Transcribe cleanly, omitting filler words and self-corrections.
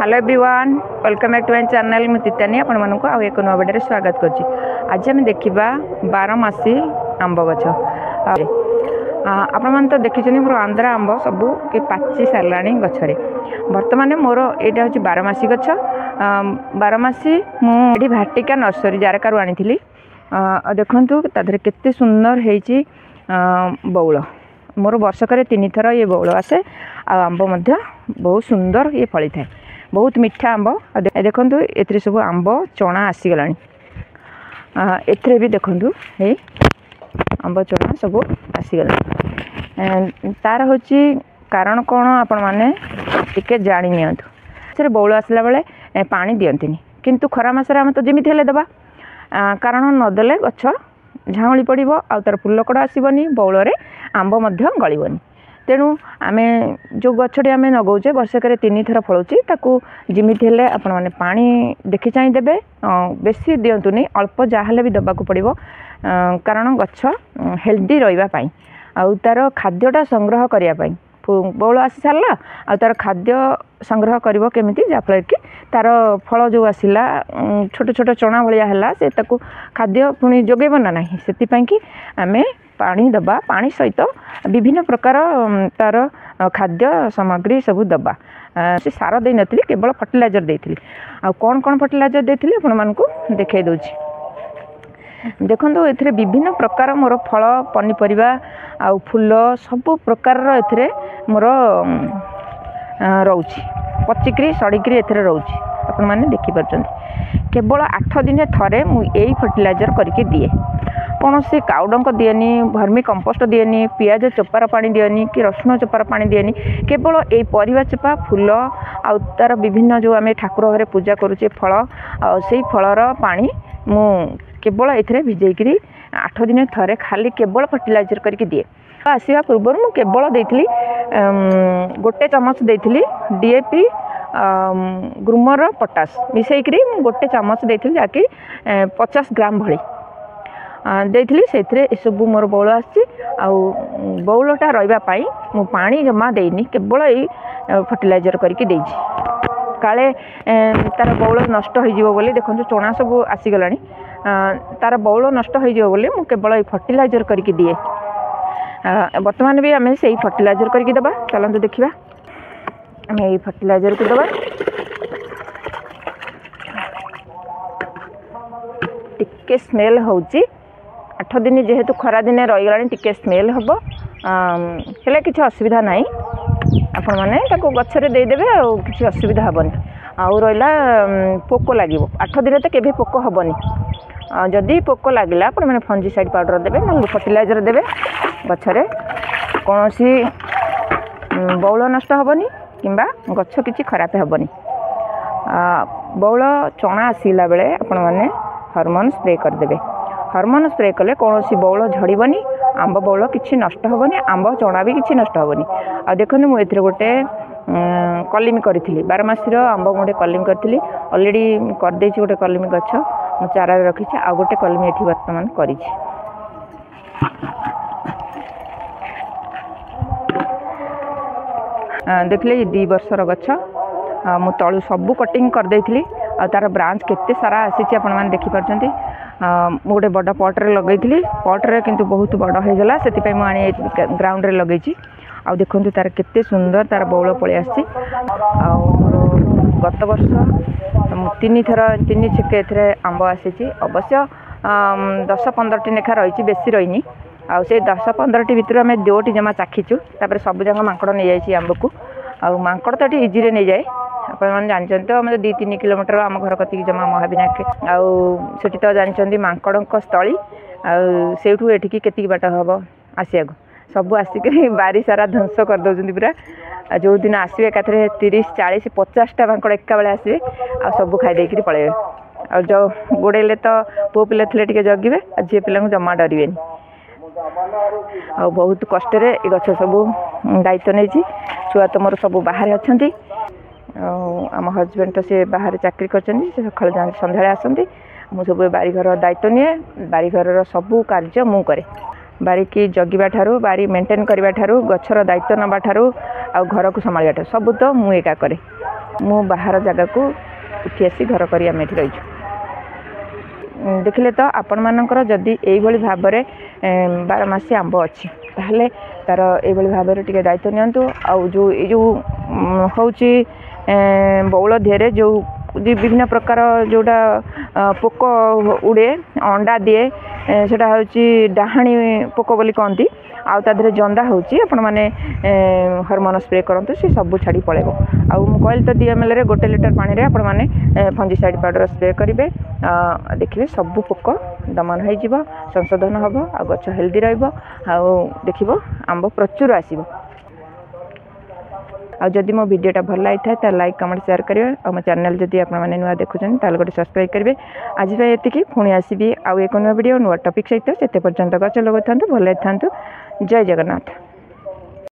Hello everyone welcome back to my channel मु तितानी आपण मानक आ एक नवा वीडियो स्वागत करछि। आज हम देखिबा 12 मासी आंब गछ। आपण मान तो देखिछनी मोर आंध्रा आंब सबू के पाची सारलाणी गछरे। वर्तमान मोर एटा होछि 12 मासी गछ। 12 मासी मु एडी भाटिका नर्सरी जारकारू आनिथिली। देखंतु तादरे केते सुंदर हेछि बौल। मोर वर्षकर 3 थर ये बौल आसे। आंब मध्य बहुत सुंदर ये फली थाए, बहुत मीठा आंब। देखंतु एथरे सब आंब चना आसीगलानी। एथरे भी देखंतु हे आंब चना सब आसीगला। तार होची कारण कोन आपण माने टिके जानि नियंतु। सेरे बौल आसला बेले पानी दियंतिनी, किंतु खरा मासरे हम तो जेमिति हेले दबा, कारण नदेले गछ झाउली पड़िबो आ तार फुल कड़ा आसीबनी, बौल रे आंब मध्य गळिबनी। तेणु आमे जो गछटी आमे नगौचे वर्षकर 3 थर फलोची ताकू जिमिति हेले आपण माने पानी देखि चाहि देबे। बेसी दियंतुनी, अल्प जाहले भी दबाकू पड़िबो, कारण गछ हेल्दी रहिबा पई आ तार खाद्यटा संग्रह करिया पई। बौल आसी सारला आ तार खाद्य संग्रह करिवो केमिति, जाफल कि तार फल जो आसिला छोट छोट चना भलिया हला से ताकू खाद्य पुनी जोगेबो ना नाही। सेति पई कि आमे पानी दबा, पानी सहित विभिन्न प्रकार तार खाद्य सामग्री सब दबा। से सार दे नथिली, केवल फर्टिलाइजर देथिली। आ कोन कोन फर्टिलाइजर देथिली आपण मानकू देखाई दोछि। देखंतु एथरे विभिन्न प्रकार मोर फल पनीपरिबा आ फूल सब प्रकार रो एथरे मोर रहउछि। पचिक्री सड़ीक्री एथरे रहउछि, आपण माने देखि परछन्ती। केवल 8 दिन थरे मु एई फर्टिलाइजर करके दिए। कौन से काउडंक दिएनी, भर्मी कंपोस्ट दिएनी, पियाज चोपार पानी दिएनी कि रसुण चोपार पानी दिएनी। केवल ए परिवा चोपा, फूल आ तार विभिन्न जो आमे ठाकुर घरे पूजा करूचे फल आ सेई फलर पानी मु केवल एथरे भिजेइकरी 8 दिन थरे खाली केवल फर्टिलाइजर करके दिए। आसीबा पूर्व मु केवल देइथिली गोटे चमच देइथिली डीएपी ग्रूमर पोटास मिसेइकरी मु गोटे चमच देइथिली, जाकि 50 ग्राम भली देइथिली। सेथरे सबु मोर बौल आछि आ बौलटा रहिबा पई मु पानी जमा देइनी, केवल एई फर्टिलाइजर करके देइछि। काले तार बौल नष्ट हो जिवो बोली देखंतु चोणा सब आसी गलानी। तार बौल नष्ट हो जिवो बोली मु केवल एई फर्टिलाइजर करके दिए। वर्तमान भी आमे सेई फर्टिलाइजर करके दबा। चलंतु देखिबा आमे एई फर्टिलाइजर को दबा। टिके स्मेल होउची, 8 दिन जेहेतु खरा दिन रही गलानी, टिके स्मेल हबो, हेले किछि असुविधा नाही। आपण माने ताको गछरे दे देबे आ किछि असुविधा हबनी। आ रहिला पोको लागिवो 8 दिन त केबे पोको हबनी। जदि पोको लागिला आपण माने फंजीसाइड पाउडर देबे, न फर्टिलाइजर देबे। गछरे कोनोसी बौल नष्ट हबनी किंबा गछ किछि खराब हबनी। बौल चना आसीला बेले आपण माने हार्मोन स्प्रे कर देबे। हार्मोन स्प्रे कले कौन बौल झड़बनी, आंब बौल किसी नष्ट हेनी, आंब चना भी किसी नष्ट हेनी। आ देखो मुझे गोटे कलिमी करी 12 मासी आंब गोटे कलिमी करी अलरेडी करदे गोटे कलिमी गछ मु चारा रखी। आ गोटे कलिमी ये बर्तमान करी देखले 2 वर्षर गछ। मु तलू सबू कटिंग कर देइथिली आ तार ब्रांच केते सारा आसी आपण माने देखि परछंती। मु गोटे बड़ पॉट रे लगैथिली, पॉट रे किंतु बहुत बड़ हो गला, सेति पई मु आनी ग्राउंड रे लगैछि। आ देखंतु तार केते सुंदर तार बौल पळे आसी। आ गत वर्ष 3 थर 3 छिके एथरे आंब आसीछि। अवश्य 10-15 टी नेखा रहिछि, बेसी रहिनी। आ से 10-15 टी भितर हमें 2 टी जमा चाखिछु। तापर सब जंग मांकड़ नै जाइछि आंब को। आ मांकड़ तो इजी रे नै जाए। आपण जानते तो 2-3 किलोमीटर आम घर कति जमा महाविनायक आठी तो जानते मांकड़ स्थली आठू एठिकी केतिकी बाट हम आसिया सब आसिक बारी सारा ध्वंस कर दौरान पूरा। जो दिन आसवे एका 30-40-50टा मांकड़ एका बेले आसवे आ सब खाईदे पलैबे। आ जो गोड़े तो पुओ पिला थे जगिवे, झील पिला जमा डरवे। आ बहुत कष्ट गछ सब दायित्व नहीं। छुआ तो मोर सब बाहर अच्छा। आम हजबैंड तो सी बाहर चाकरी कर सका जाती सन्ध्या आसती। मुझे सब बारीघर दायित्व निए, बारीघर सबू कार्य मु करे। बारी की जगिबा ठारू, बारी मेंटेन करबा ठारू, गछर दायित्व नबा ठारू आ घर को संभाळिबा ठारू सब तो मु एका करे। ମୁଁ ବାହାର ଜାଗାକୁ ଉଠି ଆସି ଘର କରି ଆମେ ଏଠି ରହିଛୁ। ଦେଖିଲେ ତ ଆପଣମାନଙ୍କର ଯଦି ଏଇଭଳି ଭାବରେ 12 ମାସି ଆମ୍ବ ଅଛି ତାହେଲେ ତାର ଏଇଭଳି ଭାବରେ ଟିକେ ଦାୟିତ୍ୱ ନିଅନ୍ତୁ। ଆଉ ଯେଉଁ ଏଇ ଯେଉଁ ହେଉଛି ବଉଳ ଦେହରେ ଯେଉଁ ବିଭିନ୍ନ ପ୍ରକାର ଯେଉଁଟା ପୋକ ଉଡ଼େ ଅଣ୍ଡା ଦିଏ ସେଇଟା ହେଉଛି ଡାହାଣୀ ପୋକ ବୋଲି କହନ୍ତି। ଆଉ ତା ଦେହରେ ଜନ୍ଦା ହେଉଛି ଆପଣମାନେ ହରମୋନ୍ ସ୍ପ୍ରେ କରନ୍ତୁ, ସେ ସବୁ ଛାଡ଼ି ପଳାଇବ। ଆଉ ମୁଁ କହିଲି ତ 2 ml 1 ଲିଟର ପାଣିରେ ଆପଣମାନେ ଫଞ୍ଜିସାଇଡ଼୍ ପାଉଡ଼ର ସ୍ପ୍ରେ କରିବେ। ଦେଖିବେ ସବୁ ପୋକ ଦମନ ହୋଇଯିବ, ସଂଶୋଧନ ହେବ, ଆଉ ଗଛ ହେଲ୍ଦି ରହିବ, ଆଉ ଦେଖିବ ଆମ୍ବ ପ୍ରଚୁର ଆସିବ। ଆଉ ଯଦି ମୋ ଭିଡ଼ିଓଟା ଭଲ ଲାଗିଥାଏ ତାହେଲେ ଲାଇକ୍ କମେଣ୍ଟ ସେୟାର କରିବେ। ଆଉ ମୋ ଚ୍ୟାନେଲ୍ ଯଦି ଆପଣମାନେ ନୂଆ ଦେଖୁଛନ୍ତି ତାହେଲେ ଗୋଟେ ସବସ୍କ୍ରାଇବ୍ କରିବେ। ଆଜି ପାଇଁ ଏତିକି, ପୁଣି ଆସିବି ଆଉ ଏକ ନୂଆ ଭିଡ଼ିଓ ନୂଆ ଟପିକ୍ ସହିତ। ସେତେ ପର୍ଯ୍ୟନ୍ତ ଗଛ ଲଗାଉଥାନ୍ତୁ, ଭଲରେ ଥାନ୍ତୁ। ଜୟ ଜଗନ୍ନାଥ।